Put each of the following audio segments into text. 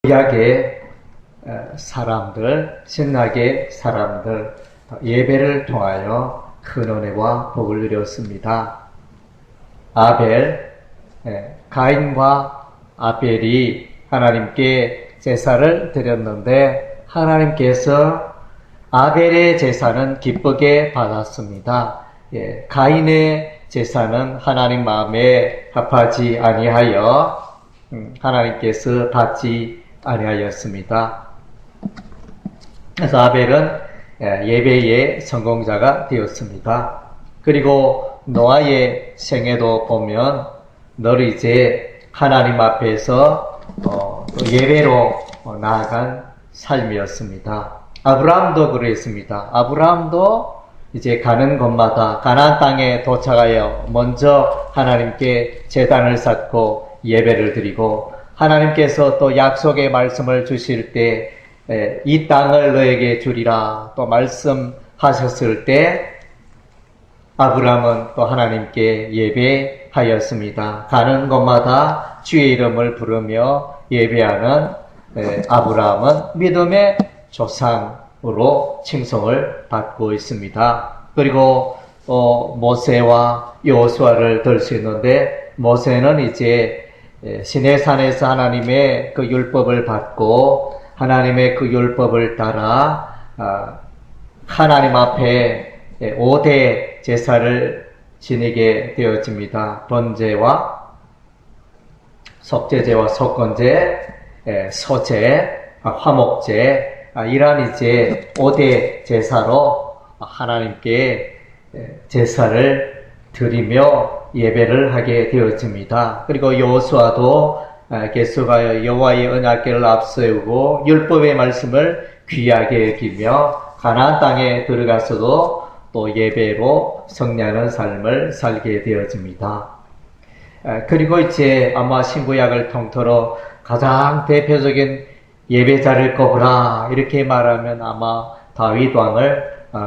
구약의 사람들, 신약의 사람들 예배를 통하여 큰 은혜와 복을 누렸습니다. 아벨, 가인과 아벨이 하나님께 제사를 드렸는데 하나님께서 아벨의 제사는 기쁘게 받았습니다. 가인의 제사는 하나님 마음에 합하지 아니하여 하나님께서 받지 아니하였습니다. 그래서 아벨은 예배의 성공자가 되었습니다. 그리고 노아의 생애도 보면 늘 이제 하나님 앞에서 예배로 나아간 삶이었습니다. 아브라함도 그랬습니다. 아브라함도 이제 가는 곳마다 가나안 땅에 도착하여 먼저 하나님께 제단을 쌓고 예배를 드리고 하나님께서 또 약속의 말씀을 주실 때 이 땅을 너에게 주리라 또 말씀하셨을 때 아브라함은 또 하나님께 예배하였습니다. 가는 곳마다 주의 이름을 부르며 예배하는 아브라함은 믿음의 조상으로 칭송을 받고 있습니다. 그리고 모세와 여호수아를 들 수 있는데 모세는 이제 시내산에서 하나님의 그 율법을 받고 하나님의 그 율법을 따라 하나님 앞에 5대 제사를 지내게 되어집니다. 번제와 속죄제와 속건제, 소제, 화목제 이러한 이제 5대 제사로 하나님께 제사를 드리며 예배를 하게 되어집니다. 그리고 여호수아도 계속하여 여호와의 언약궤를 앞세우고 율법의 말씀을 귀하게 여기며 가나안 땅에 들어가서도 또 예배로 성례하는 삶을 살게 되어집니다. 그리고 이제 아마 신구약을 통틀어 가장 대표적인 예배자를 꼽으라 이렇게 말하면 아마 다윗 왕을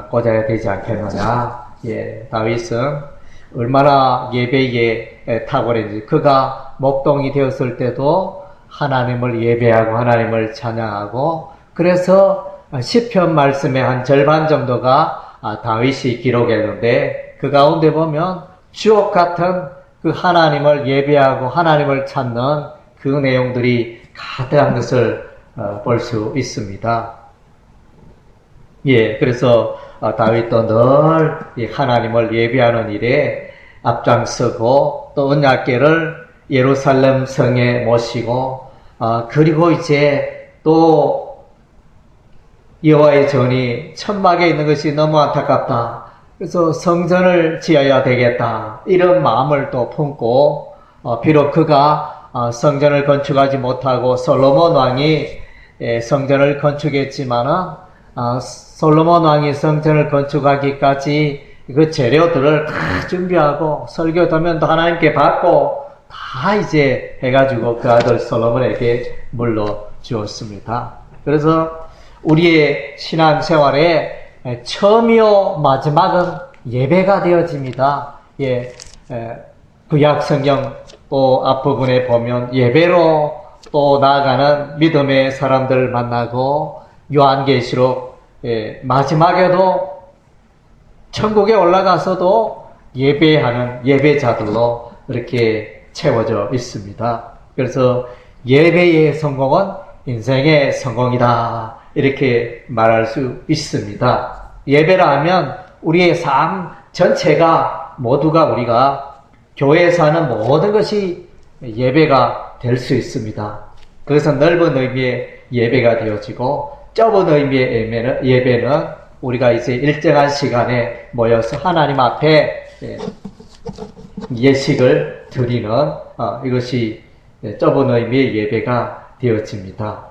꽂아야 되지 않겠느냐. 다윗은 얼마나 예배에 탁월했는지 그가 목동이 되었을 때도 하나님을 예배하고 하나님을 찬양하고 그래서 시편 말씀의 한 절반 정도가 다윗이 기록했는데 그 가운데 보면 주옥 같은 그 하나님을 예배하고 하나님을 찾는 그 내용들이 가득한 것을 볼 수 있습니다. 그래서 다윗도 늘 하나님을 예배하는 일에 앞장서고 또 언약궤를 예루살렘 성에 모시고 그리고 이제 또 여호와의 전이 천막에 있는 것이 너무 안타깝다. 그래서 성전을 지어야 되겠다. 이런 마음을 또 품고 비록 그가 성전을 건축하지 못하고 솔로몬 왕이 성전을 건축했지만은 솔로몬 왕이 성전을 건축하기까지 그 재료들을 다 준비하고 설교도면도 하나님께 받고 다 이제 해가지고 그 아들 솔로몬에게 물려주었습니다. 그래서 우리의 신앙생활의 처음이요 마지막은 예배가 되어집니다. 구약 성경 또 앞부분에 보면 예배로 또 나아가는 믿음의 사람들을 만나고 요한계시록 마지막에도 천국에 올라가서도 예배하는 예배자들로 이렇게 채워져 있습니다. 그래서 예배의 성공은 인생의 성공이다 이렇게 말할 수 있습니다. 예배라 하면 우리의 삶 전체가 모두가 우리가 교회에서 하는 모든 것이 예배가 될 수 있습니다. 그래서 넓은 의미의 예배가 되어지고 좁은 의미의 예배는 우리가 이제 일정한 시간에 모여서 하나님 앞에 예식을 드리는 이것이 좁은 의미의 예배가 되어집니다.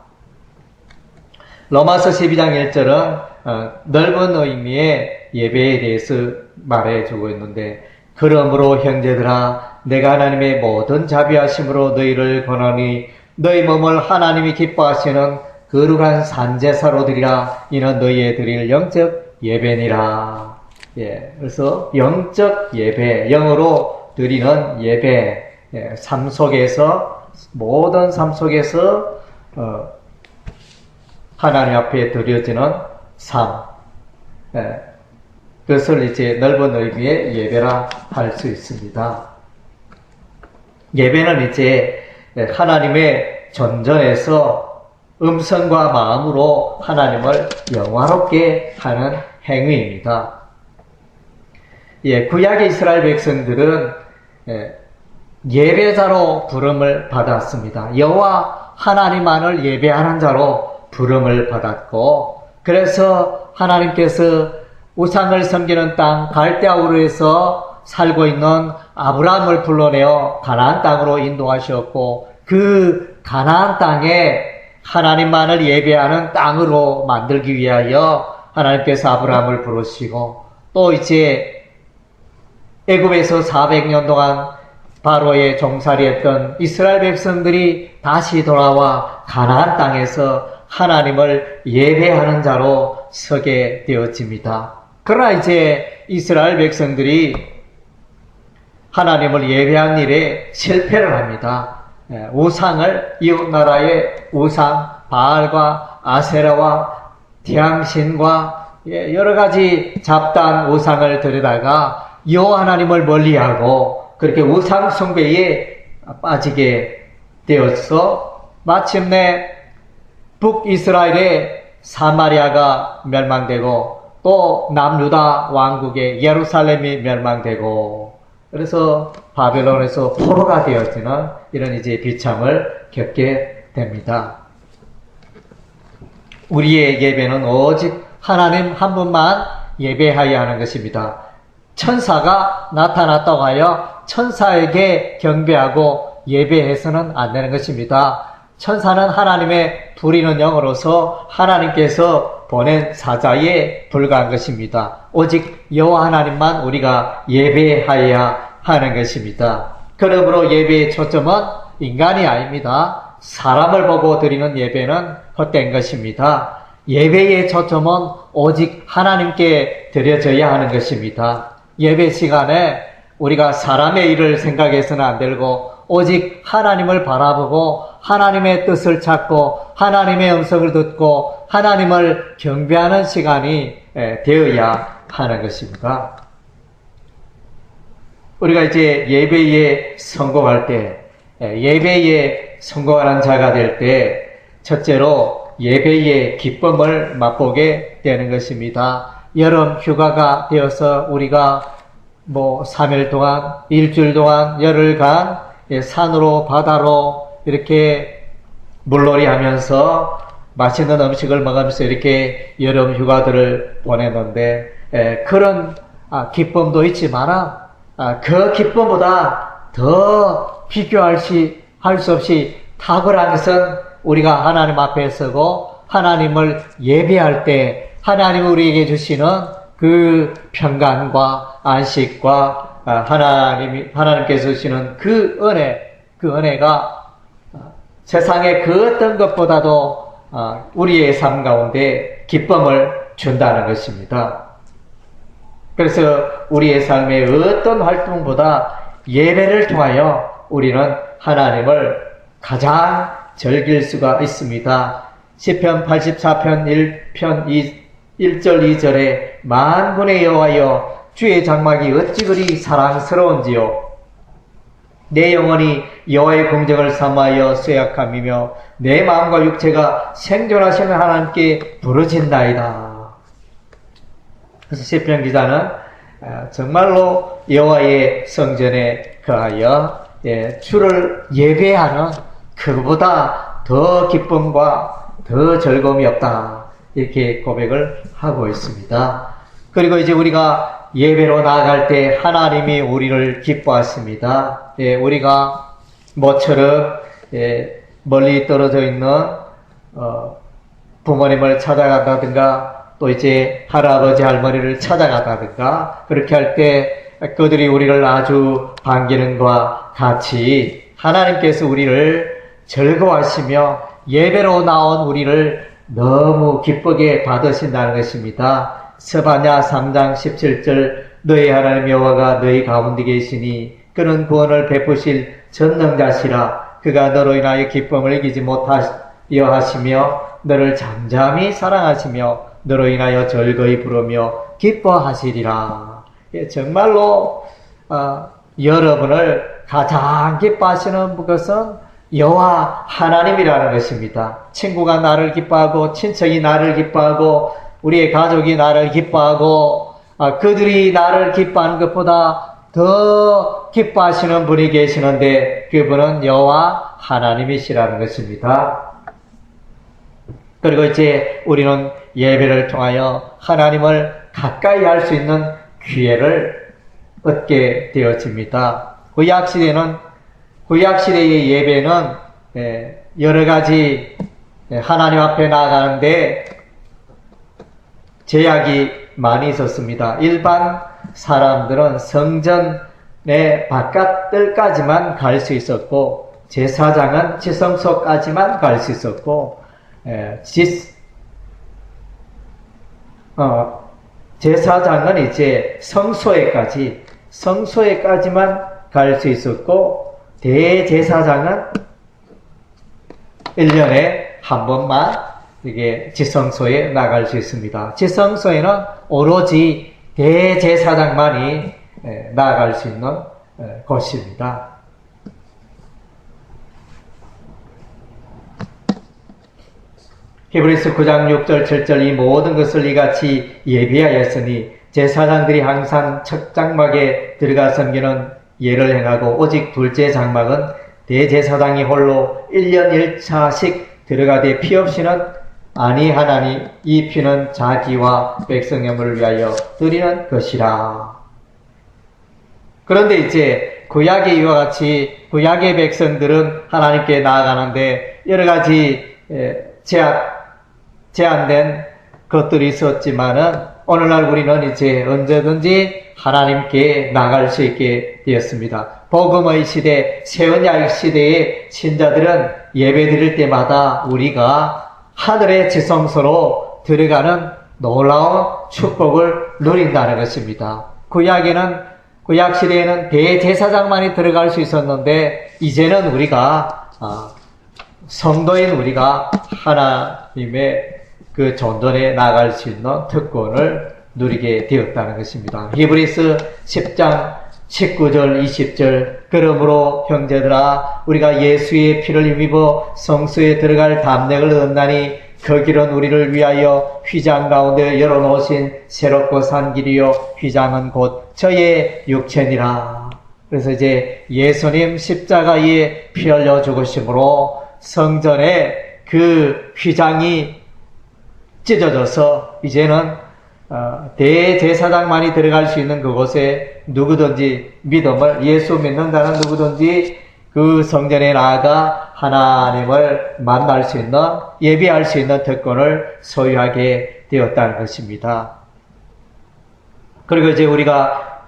로마서 12장 1절은 넓은 의미의 예배에 대해서 말해주고 있는데 그러므로 형제들아 내가 하나님의 모든 자비하심으로 너희를 권하니 너희 몸을 하나님이 기뻐하시는 거룩한 산제사로 드리라. 이는 너희의 드릴 영적 예배니라. 그래서 영적 예배, 영으로 드리는 예배, 삶 속에서 모든 삶 속에서 하나님 앞에 드려지는 삶, 그것을 이제 넓은 의미의 예배라 할 수 있습니다. 예배는 이제 하나님의 전전에서 음성과 마음으로 하나님을 영화롭게 하는 행위입니다. 구약의 이스라엘 백성들은 예배자로 부름을 받았습니다. 여호와 하나님만을 예배하는 자로 부름을 받았고, 그래서 하나님께서 우상을 섬기는 땅 갈대아우르에서 살고 있는 아브라함을 불러내어 가나안 땅으로 인도하셨고, 그 가나안 땅에 하나님만을 예배하는 땅으로 만들기 위하여 하나님께서 아브라함을 부르시고, 또 이제 애굽에서 400년 동안 바로의 종살이했던 이스라엘 백성들이 다시 돌아와 가나안 땅에서 하나님을 예배하는 자로 서게 되어집니다. 그러나 이제 이스라엘 백성들이 하나님을 예배한 일에 실패를 합니다. 우상을, 이웃나라의 우상, 바알과 아세라와 태양신과 여러 가지 잡다한 우상을 들여다가 여호와 하나님을 멀리하고 그렇게 우상 숭배에 빠지게 되어서 마침내 북이스라엘의 사마리아가 멸망되고 또 남유다 왕국의 예루살렘이 멸망되고, 그래서 바벨론에서 포로가 되어지는 이런 이제 비참을 겪게 됩니다. 우리의 예배는 오직 하나님 한 분만 예배하여야 하는 것입니다. 천사가 나타났다고 하여 천사에게 경배하고 예배해서는 안 되는 것입니다. 천사는 하나님의 부리는 영으로서 하나님께서 보낸 사자에 불과한 것입니다. 오직 여호와 하나님만 우리가 예배하여야 하는 것입니다. 그러므로 예배의 초점은 인간이 아닙니다. 사람을 보고 드리는 예배는 헛된 것입니다. 예배의 초점은 오직 하나님께 드려져야 하는 것입니다. 예배 시간에 우리가 사람의 일을 생각해서는 안 되고 오직 하나님을 바라보고 하나님의 뜻을 찾고 하나님의 음성을 듣고 하나님을 경배하는 시간이 되어야 하는 것입니다. 우리가 이제 예배에 성공할 때, 예배에 성공하는 자가 될 때 첫째로 예배의 기쁨을 맛보게 되는 것입니다. 여름 휴가가 되어서 우리가 3일 동안, 일주일 동안, 열흘간 산으로 바다로 이렇게 물놀이 하면서 맛있는 음식을 먹으면서 이렇게 여름 휴가들을 보내는데, 그런 기쁨도 있지만 그 기쁨보다 더 비교할 수 없이 탁월한 것은 우리가 하나님 앞에 서고 하나님을 예배할 때 하나님이 우리에게 주시는 그 평강과 안식과 하나님께서 주시는 그 은혜가 세상의 그 어떤 것보다도 우리의 삶 가운데 기쁨을 준다는 것입니다. 그래서 우리의 삶의 어떤 활동보다 예배를 통하여 우리는 하나님을 가장 즐길 수가 있습니다. 시편 84편 1편 1절 2절에 만군의 여호와여 주의 장막이 어찌 그리 사랑스러운지요, 내 영혼이 여호와의 공적을 삼아여 쇠약함이며 내 마음과 육체가 생존하시는 하나님께 부르짖나이다. 그래서 시편 기자는 정말로 여호와의 성전에 거하여 주를 예배하는 그보다 더 기쁨과 더 즐거움이 없다, 이렇게 고백을 하고 있습니다. 그리고 이제 우리가 예배로 나아갈 때 하나님이 우리를 기뻐하십니다. 우리가 모처럼 멀리 떨어져 있는 부모님을 찾아간다든가 또 이제 할아버지 할머니를 찾아간다든가 그렇게 할 때 그들이 우리를 아주 반기는 것과 같이 하나님께서 우리를 즐거워하시며 예배로 나온 우리를 너무 기쁘게 받으신다는 것입니다. 스바냐 3장 17절 너희 하나님 여호와가 너희 가운데 계시니 그는 구원을 베푸실 전능자시라. 그가 너로 인하여 기쁨을 이기지 여하시며 너를 잠잠히 사랑하시며 너로 인하여 즐거이 부르며 기뻐하시리라. 정말로 여러분을 가장 기뻐하시는 것은 여호와 하나님이라는 것입니다. 친구가 나를 기뻐하고 친척이 나를 기뻐하고 우리의 가족이 나를 기뻐하고 그들이 나를 기뻐하는 것보다 더 기뻐하시는 분이 계시는데 그분은 여호와 하나님이시라는 것입니다. 그리고 이제 우리는 예배를 통하여 하나님을 가까이 할 수 있는 기회를 얻게 되어집니다. 구약시대의 예배는 여러 가지 하나님 앞에 나아가는데 제약이 많이 있었습니다. 일반 사람들은 성전의 바깥들까지만 갈 수 있었고 제사장은 지성소까지만 갈 수 있었고 제사장은 이제 성소에까지만 갈 수 있었고 대제사장은 1년에 한 번만 이게 지성소에 나갈 수 있습니다. 지성소에는 오로지 대제사장만이 나아갈 수 있는 곳입니다. 히브리서 9장 6절 7절 이 모든 것을 이같이 예비하였으니 제사장들이 항상 첫 장막에 들어가 섬기는 예를 행하고 오직 둘째 장막은 대제사장이 홀로 1년 1차씩 들어가되 피 없이는 아니하나니 이 피는 자기와 백성의 위하여 드리는 것이라. 그런데 이제 구약의 이와 같이 구약의 백성들은 하나님께 나아가는데 여러 가지 제한된 것들이 있었지만은 오늘날 우리는 이제 언제든지 하나님께 나갈 수 있게 되었습니다. 복음의 시대, 새 언약 시대의 신자들은 예배 드릴 때마다 우리가 하늘의 지성소로 들어가는 놀라운 축복을 누린다는 것입니다. 구약 시대에는 대제사장만이 들어갈 수 있었는데 이제는 우리가 성도인 우리가 하나님의 그 전전에 나갈 수 있는 특권을 누리게 되었다는 것입니다. 히브리서 10장 19절 20절 그러므로 형제들아 우리가 예수의 피를 힘입어 성소에 들어갈 담력을 얻나니 그 길은 우리를 위하여 휘장 가운데 열어놓으신 새롭고 산 길이요 휘장은 곧 저의 육체니라. 그래서 이제 예수님 십자가에 피 흘려 죽으심으로 성전에 그 휘장이 찢어져서 이제는 대제사장만이 들어갈 수 있는 그곳에 누구든지 믿음을 예수 믿는다는 누구든지 그 성전에 나아가 하나님을 만날 수 있는 예배할 수 있는 특권을 소유하게 되었다는 것입니다. 그리고 이제 우리가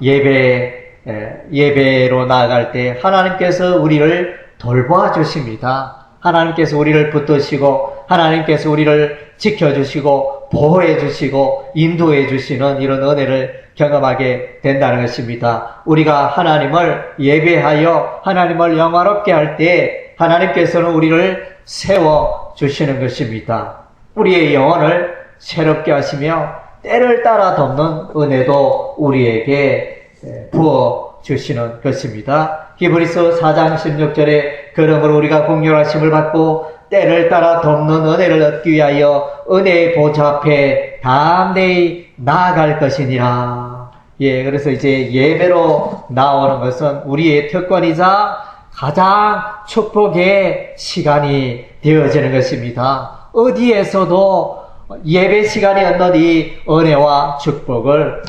예배로 나아갈 때 하나님께서 우리를 돌보아 주십니다. 하나님께서 우리를 붙드시고 하나님께서 우리를 지켜주시고 보호해주시고 인도해주시는 이런 은혜를 경험하게 된다는 것입니다. 우리가 하나님을 예배하여 하나님을 영화롭게 할 때 하나님께서는 우리를 세워주시는 것입니다. 우리의 영혼을 새롭게 하시며 때를 따라 돕는 은혜도 우리에게 부어주시는 것입니다. 히브리서 4장 16절에 그러므로 우리가 공경하심을 받고 때를 따라 돕는 은혜를 얻기 위하여 은혜의 보좌 앞에 담대히 나아갈 것이니라. 그래서 이제 예배로 나오는 것은 우리의 특권이자 가장 축복의 시간이 되어지는 것입니다. 어디에서도 예배 시간이 없는 이 은혜와 축복을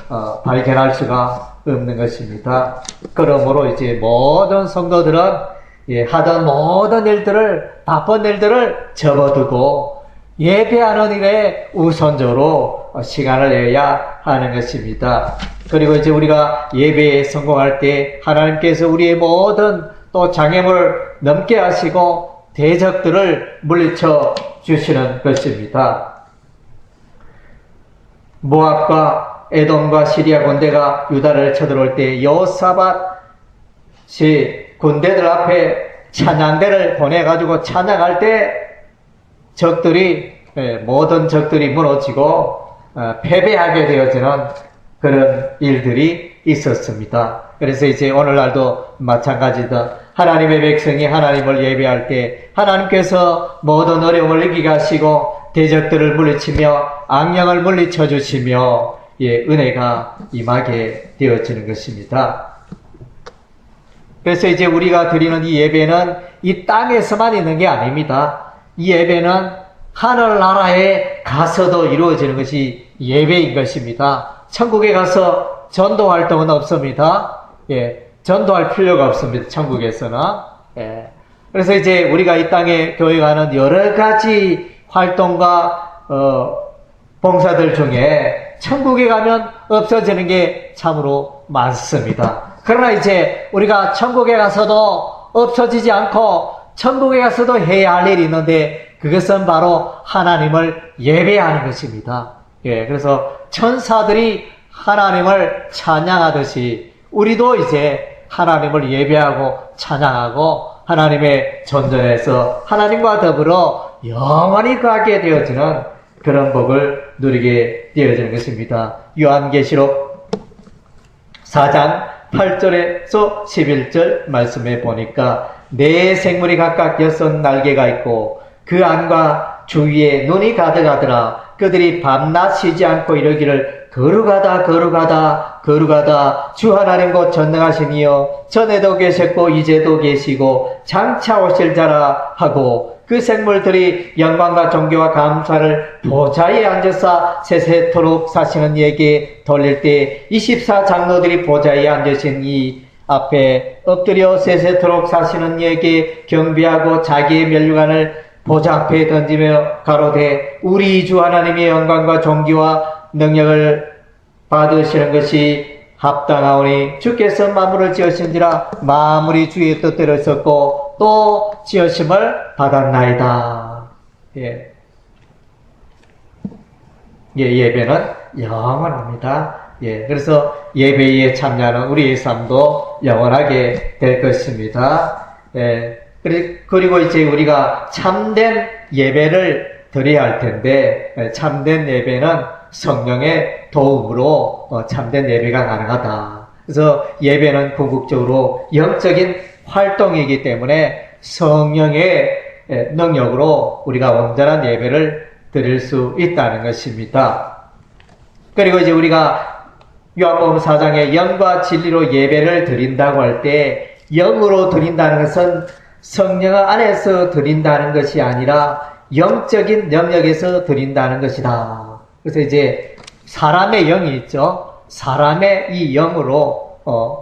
발견할 수가 없는 것입니다. 그러므로 이제 모든 성도들은 하던 모든 일들을 바쁜 일들을 접어두고 예배하는 일에 우선적으로 시간을 내야 하는 것입니다. 그리고 이제 우리가 예배에 성공할 때 하나님께서 우리의 모든 또 장애물 넘게 하시고 대적들을 물리쳐 주시는 것입니다. 모압과 에돔과 시리아 군대가 유다를 쳐들어올 때 여호사밧이 군대들 앞에 찬양대를 보내가지고 찬양할 때 모든 적들이 무너지고 패배하게 되어지는 그런 일들이 있었습니다. 그래서 이제 오늘날도 마찬가지다. 하나님의 백성이 하나님을 예배할 때 하나님께서 모든 어려움을 이기게 하시고 대적들을 물리치며 악령을 물리쳐 주시며 은혜가 임하게 되어지는 것입니다. 그래서 이제 우리가 드리는 이 예배는 이 땅에서만 있는 게 아닙니다. 이 예배는 하늘나라에 가서도 이루어지는 것이 예배인 것입니다. 천국에 가서 전도 활동은 없습니다. 전도할 필요가 없습니다. 천국에서는. 그래서 이제 우리가 이 땅에 교회 가는 여러 가지 활동과 봉사들 중에 천국에 가면 없어지는 게 참으로 많습니다. 그러나 이제 우리가 천국에 가서도 없어지지 않고 천국에 가서도 해야 할 일이 있는데 그것은 바로 하나님을 예배하는 것입니다. 그래서 천사들이 하나님을 찬양하듯이 우리도 이제 하나님을 예배하고 찬양하고 하나님의 존전에서 하나님과 더불어 영원히 가게 되어지는 그런 복을 누리게 되어지는 것입니다. 요한계시록 4장 8절에서 11절 말씀에 보니까 네 생물이 각각 6날개가 있고 그 안과 주위에 눈이 가득하더라. 그들이 밤낮 쉬지 않고 이르기를 거룩하다 거룩하다 거룩하다 주 하나님 곧 전능하신 이여 전에도 계셨고 이제도 계시고 장차 오실 자라 하고 그 생물들이 영광과 존귀와 감사를 보좌에 앉아서 세세토록 사시는 이에게 돌릴 때 24장로들이 보좌에 앉으신 이 앞에 엎드려 세세토록 사시는 이에게 경배하고 자기의 면류관을 보좌 앞에 던지며 가로되 우리 주 하나님의 영광과 존귀와 능력을 받으시는 것이 합당하오니 주께서 만물을 지으신지라 만물이 주의 뜻대로 있었고 또 지으심을 받았나이다. 예배는 영원합니다. 그래서 예배에 참여하는 우리의 삶도 영원하게 될 것입니다. 그리고 이제 우리가 참된 예배를 드려야 할 텐데 참된 예배는 성령의 도움으로 참된 예배가 가능하다. 그래서 예배는 궁극적으로 영적인 활동이기 때문에 성령의 능력으로 우리가 온전한 예배를 드릴 수 있다는 것입니다. 그리고 이제 우리가 요한복음 4장에 영과 진리로 예배를 드린다고 할 때 영으로 드린다는 것은 성령 안에서 드린다는 것이 아니라 영적인 영역에서 드린다는 것이다. 그래서 이제 사람의 영이 있죠. 사람의 이 영으로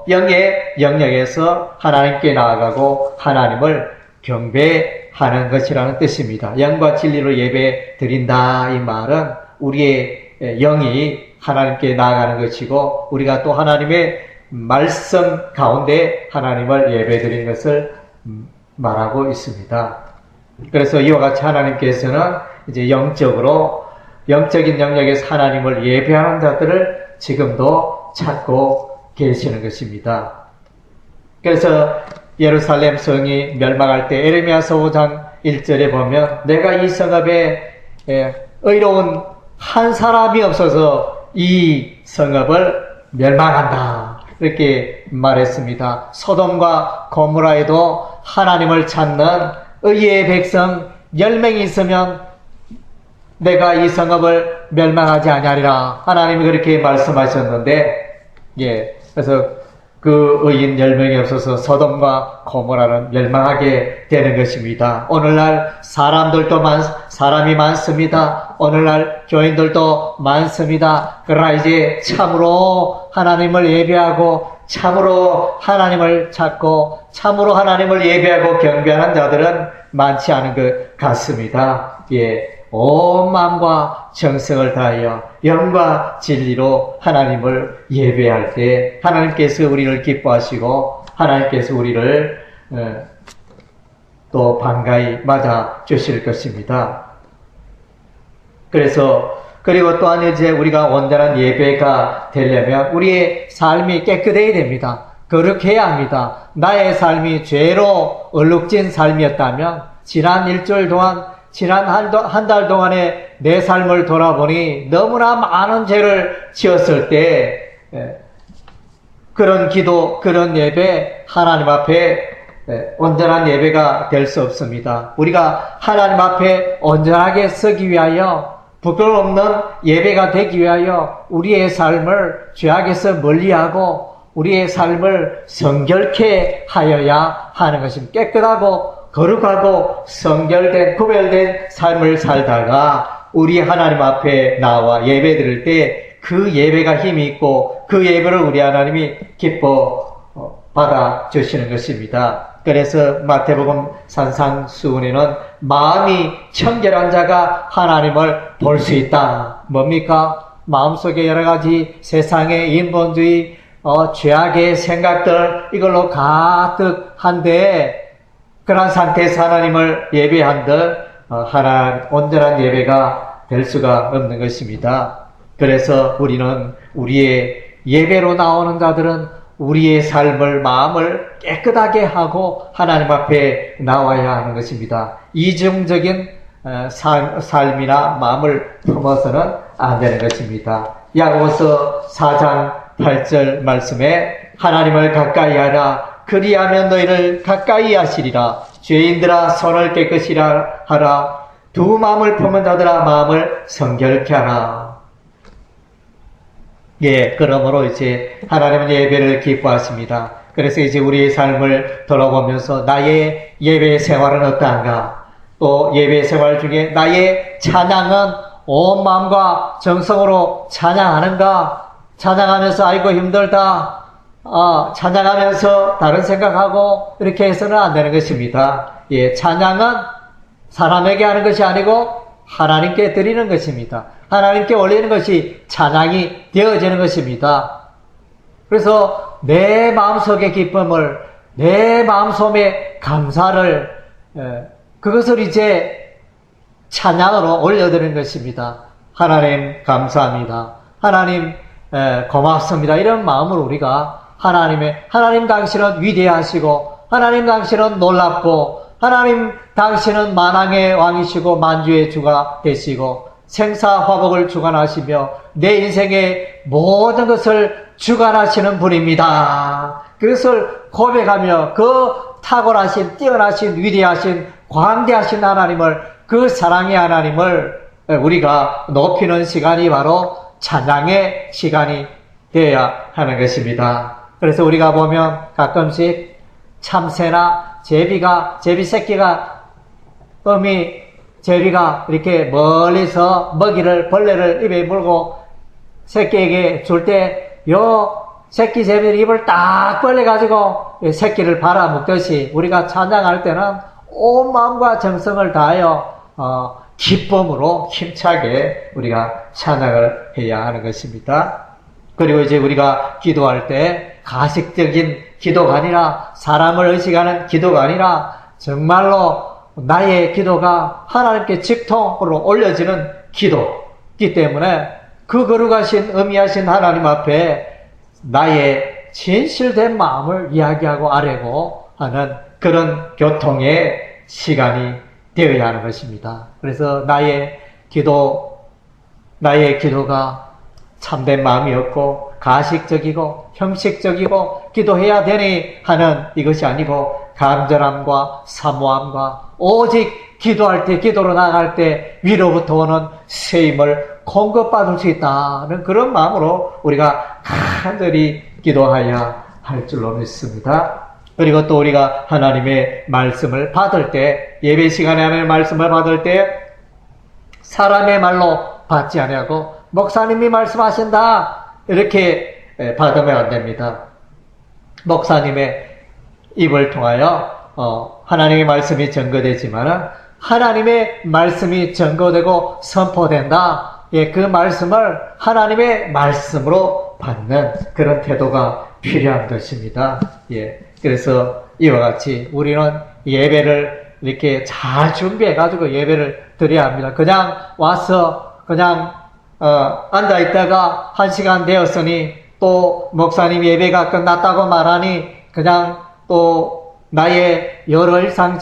영의 영역에서 하나님께 나아가고 하나님을 경배하는 것이라는 뜻입니다. 영과 진리로 예배 드린다 이 말은 우리의 영이 하나님께 나아가는 것이고 우리가 또 하나님의 말씀 가운데 하나님을 예배 드리는 것을 말하고 있습니다. 그래서 이와 같이 하나님께서는 이제 영적인 영역에서 하나님을 예배하는 자들을 지금도 찾고 계시는 것입니다. 그래서 예루살렘 성이 멸망할 때 에레미야서 5장 1절에 보면 내가 이 성읍에 의로운 한 사람이 없어서 이 성읍을 멸망한다. 이렇게 말했습니다. 소돔과 고모라에도 하나님을 찾는 의의 백성 10명이 있으면 내가 이 성읍을 멸망하지 아니하리라. 하나님이 그렇게 말씀하셨는데, 그래서 그 의인 10명이 없어서 소돔과 고모라는 멸망하게 되는 것입니다. 오늘날 사람이 많습니다. 오늘날 교인들도 많습니다. 그러나 이제 참으로 하나님을 예배하고 참으로 하나님을 찾고 참으로 하나님을 예배하고 경배하는 자들은 많지 않은 것 같습니다. 온 마음과 정성을 다하여 영과 진리로 하나님을 예배할 때 하나님께서 우리를 기뻐하시고 하나님께서 우리를 또 반가이 맞아 주실 것입니다. 그리고 또한 이제 우리가 온전한 예배가 되려면 우리의 삶이 깨끗해야 됩니다. 거룩해야 합니다. 나의 삶이 죄로 얼룩진 삶이었다면 지난 일주일 동안 지난 한 달 동안의 내 삶을 돌아보니 너무나 많은 죄를 지었을 때 그런 기도, 그런 예배 하나님 앞에 온전한 예배가 될 수 없습니다. 우리가 하나님 앞에 온전하게 서기 위하여 부끄러움 없는 예배가 되기 위하여 우리의 삶을 죄악에서 멀리하고 우리의 삶을 성결케 하여야 하는 것입니다. 깨끗하고 거룩하고 성결된 구별된 삶을 살다가 우리 하나님 앞에 나와 예배 드릴 때 그 예배가 힘이 있고 그 예배를 우리 하나님이 기뻐 받아주시는 것입니다. 그래서 마태복음 산상수훈에는 마음이 청결한 자가 하나님을 볼 수 있다. 뭡니까? 마음속에 여러 가지 세상의 인본주의, 죄악의 생각들 이걸로 가득한데 그런 상태에서 하나님을 예배한들 온전한 예배가 될 수가 없는 것입니다. 그래서 우리는 우리의 예배로 나오는 자들은 우리의 삶을, 마음을 깨끗하게 하고 하나님 앞에 나와야 하는 것입니다. 이중적인 삶이나 마음을 품어서는 안 되는 것입니다. 야고보서 4장 8절 말씀에 하나님을 가까이 하라. 그리하면 너희를 가까이 하시리라. 죄인들아 손을 깨끗이 하라. 두 마음을 품은 자들아 마음을 성결케 하라. 예, 그러므로 이제 하나님은 예배를 기뻐하십니다. 그래서 이제 우리의 삶을 돌아보면서 나의 예배 생활은 어떠한가? 또 예배 생활 중에 나의 찬양은 온 마음과 정성으로 찬양하는가? 찬양하면서 아이고 힘들다. 찬양하면서 다른 생각하고 이렇게 해서는 안 되는 것입니다. 예, 찬양은 사람에게 하는 것이 아니고 하나님께 드리는 것입니다. 하나님께 올리는 것이 찬양이 되어지는 것입니다. 그래서 내 마음속의 기쁨을, 내 마음속의 감사를, 그것을 이제 찬양으로 올려드리는 것입니다. 하나님 감사합니다. 하나님 고맙습니다. 이런 마음으로 우리가 하나님 당신은 위대하시고 하나님 당신은 놀랍고 하나님 당신은 만왕의 왕이시고 만주의 주가 되시고 생사화복을 주관하시며 내 인생의 모든 것을 주관하시는 분입니다. 그것을 고백하며 그 탁월하신 뛰어나신 위대하신 광대하신 하나님을, 그 사랑의 하나님을 우리가 높이는 시간이 바로 찬양의 시간이 되어야 하는 것입니다. 그래서 우리가 보면 가끔씩 참새나 제비 새끼가 제비가 이렇게 멀리서 벌레를 입에 물고 새끼에게 줄 때 새끼 제비를 입을 딱 벌려가지고 새끼를 발아먹듯이 우리가 찬양할 때는 온 마음과 정성을 다하여 기쁨으로 힘차게 우리가 찬양을 해야 하는 것입니다. 그리고 이제 우리가 기도할 때 가식적인 기도가 아니라 사람을 의식하는 기도가 아니라 정말로 나의 기도가 하나님께 직통으로 올려지는 기도이기 때문에 그 거룩하신 의미하신 하나님 앞에 나의 진실된 마음을 이야기하고 아뢰고 하는 그런 교통의 시간이 되어야 하는 것입니다. 그래서 나의 기도가 참된 마음이었고 가식적이고 형식적이고 기도해야 되니 하는 이것이 아니고 간절함과 사모함과 오직 기도할 때, 기도로 나갈 때 위로부터 오는 세임을 공급받을 수 있다는 그런 마음으로 우리가 간절히 기도해야 할 줄로 믿습니다. 그리고 또 우리가 하나님의 말씀을 받을 때, 예배 시간에 하나님의 말씀을 받을 때 사람의 말로 받지 아니하고 목사님이 말씀하신다 이렇게 받으면 안 됩니다. 목사님의 입을 통하여 하나님의 말씀이 전거되지만 하나님의 말씀이 전거되고 선포된다. 예, 그 말씀을 하나님의 말씀으로 받는 그런 태도가 필요한 것입니다. 예, 그래서 이와 같이 우리는 예배를 이렇게 잘 준비해가지고 예배를 드려야 합니다. 그냥 와서 그냥 앉아있다가 1시간 되었으니 또 목사님 예배가 끝났다고 말하니 그냥 또 나의 여러 일상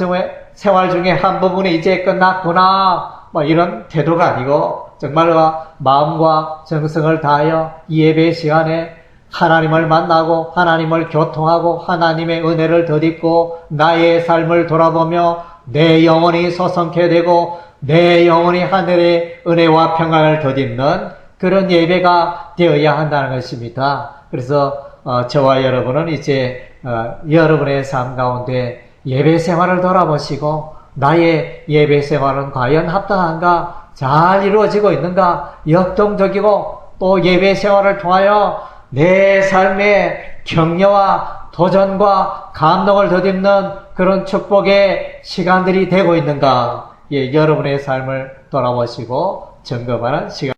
생활 중에 한 부분이 이제 끝났구나, 뭐 이런 태도가 아니고, 정말로 마음과 정성을 다하여 이 예배 시간에 하나님을 만나고, 하나님을 교통하고, 하나님의 은혜를 덧입고, 나의 삶을 돌아보며, 내 영혼이 소성케 되고, 내 영혼이 하늘의 은혜와 평안을 덧입는 그런 예배가 되어야 한다는 것입니다. 그래서 저와 여러분은 이제 여러분의 삶 가운데 예배 생활을 돌아보시고, 나의 예배 생활은 과연 합당한가, 잘 이루어지고 있는가, 역동적이고 또 예배 생활을 통하여 내 삶의 격려와 도전과 감동을 덧입는 그런 축복의 시간들이 되고 있는가, 예, 여러분의 삶을 돌아보시고 점검하는 시간.